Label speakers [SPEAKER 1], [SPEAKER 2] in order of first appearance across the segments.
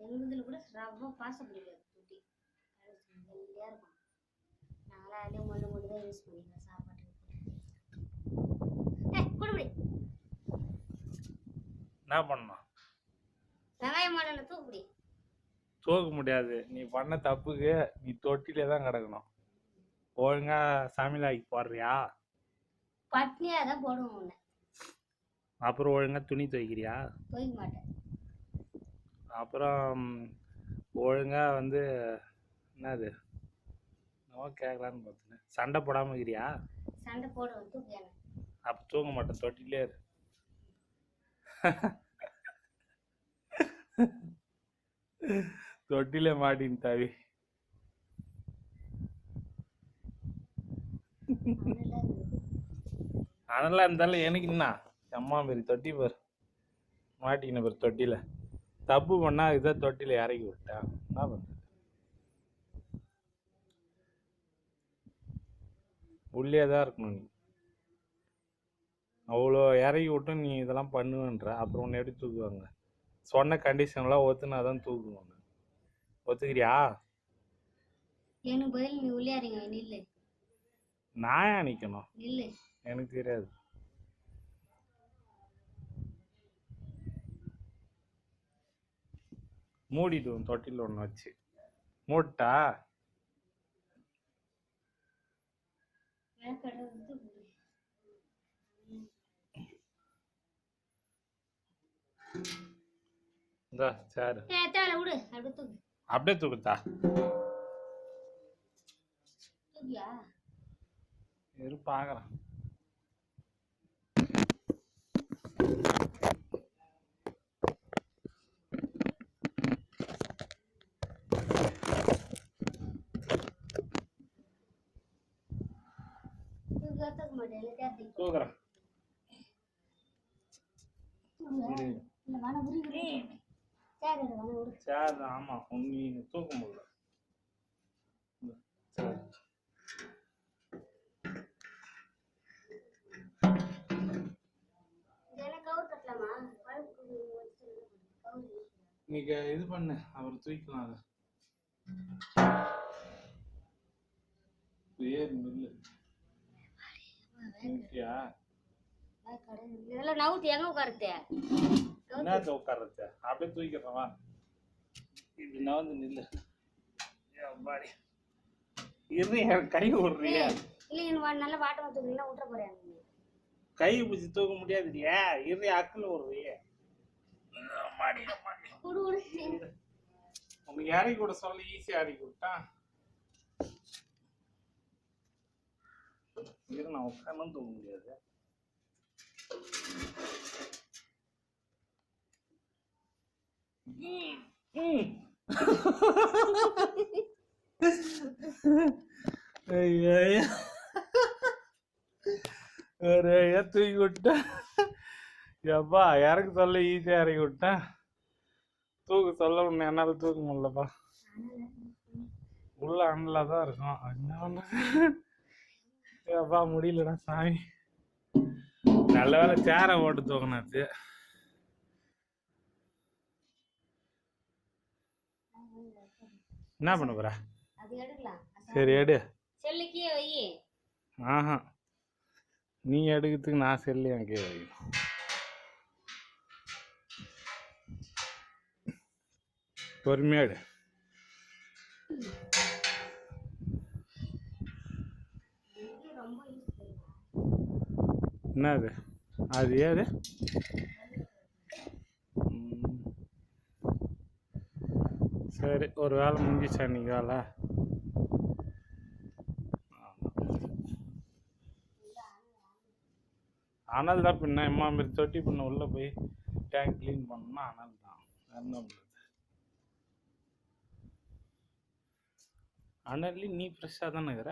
[SPEAKER 1] எங்களுதுல கூட ரொம்ப பாசம் பிடிக்காது தொட்டி வெள்ளையா இருக்கும். நாங்களாம் அதே மண்ணு தான் யூஸ் பண்ணிக்கிறோம் சாப்பாட்டுக்கு. குடுபடி
[SPEAKER 2] என்ன பண்ணணும்?
[SPEAKER 1] வெங்காயம் மாடல தூக்குடி.
[SPEAKER 2] தூக்க முடியாது. நீ பண்ண தப்புக்கு நீ தொட்டிலே தான் கிடக்கணும். ஒழுங்கா சமையலாக்கி போடுறியா?
[SPEAKER 1] பட்னியா தான் போடுவோம் உன்னை.
[SPEAKER 2] அப்புறம் ஒழுங்கா துணி துவைக்கிறியா?
[SPEAKER 1] துவைக்க மாட்டேன்.
[SPEAKER 2] அப்புறம் ஒழுங்கா வந்து என்னது கேட்கலான்னு பார்த்தேன். சண்டை போடாம இருக்கிறியா?
[SPEAKER 1] சண்டை போடுவேன். தூக்கு.
[SPEAKER 2] அப்போ தூங்க மாட்டேன், தொட்டிலே இரு. தொட்டில மாட்டின் தாவி. அதெல்லாம் இருந்தாலும் எனக்கு என்ன அம்மா மாரி தொட்டி பேர் மாட்டிக்கின பேர் தொட்டில தப்பு பண்ணா இதை தொட்டில இறக்கி விட்டேன். என்ன பண்றது? உள்ளே தான் இருக்கணும். நீ அவ்வளோ இறக்கி விட்டு நீ இதெல்லாம் பண்ணுவேன்ற அப்புறம் உன்னை எப்படி தூக்குவாங்க? சொன்ன கண்டிஷன்லாம் ஒத்துனா தான் தூக்குவாங்க. ஒத்துக்கிறியா?
[SPEAKER 1] எனக்கு பதில் நீ உள்ளே இறங்க. நில்லு.
[SPEAKER 2] நான் நிக்கணும்.
[SPEAKER 1] நில்லு.
[SPEAKER 2] எனக்கு தெரியாது. மூடிடுவோம் தொட்டில ஒன்று வச்சு. மூட்டா சார் அப்படியே தூக்குத்தா. இரு பாக்குறேன். தூக்குறேன். சேர் ஆமா நீ தூக்க முடியல. நீங்க இது பண்ணு, அவர் தூக்கலாம். ஏறு நில்லு.
[SPEAKER 1] இதெல்லாம் நவுத்தி எங்க உட்காருது?
[SPEAKER 2] என்னத்த உட்கார்றது? அப்படியே தூக்கிறவா. இப்படி நவந்து நில்லு. இரு கை விடுறியா?
[SPEAKER 1] இல்ல நல்ல வாட்டமா தூக்குறீங்களா? விட்டுற போறேன்.
[SPEAKER 2] கை பிடிச்சி தூக்க முடியாதுடியா. இரு அக்கல் விடுறிய. உனக்கு இறக்கி கூட சொல்ல ஈஸியா இறக்கி விட்டான். இரு நான் உட்காந்து தூக்க முடியாது. தூக்கி விட்டேன். எப்பா இறக்க சொல்ல ஈஸியா இறக்கி விட்டேன். தூக்க சொல்ல ஒண்ணு என்னால தூக்க முடியலப்பா. உள்ள அண்ணலா தான் இருக்கும். எப்பா முடியலடா சாமி. நல்ல வேலை சேரை ஓட்டு தூக்கினாச்சு. என்ன பண்ண போற? சரி எடு. ஆஹா நீ எடுக்கிறதுக்கு நான் செல்லு என் கீழே வைக்கணும். பொறுமையா எடு. என்னது அது? ஏது சரி ஒரு வேலை முடிஞ்சிச்சா? இன்னைக்கு வேலை அனல் தான். பின்ன எம்மா மாரி தொட்டி பின்ன உள்ள போய் டேங்க் கிளீன் பண்ணோம்னா அனல் தான். என்ன பண்ணுறது? அனல்லி நீ ஃப்ரெஷ்ஷாக தானே இருக்கிற.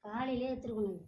[SPEAKER 1] காலையிலே எடுத்துருக்கணும்.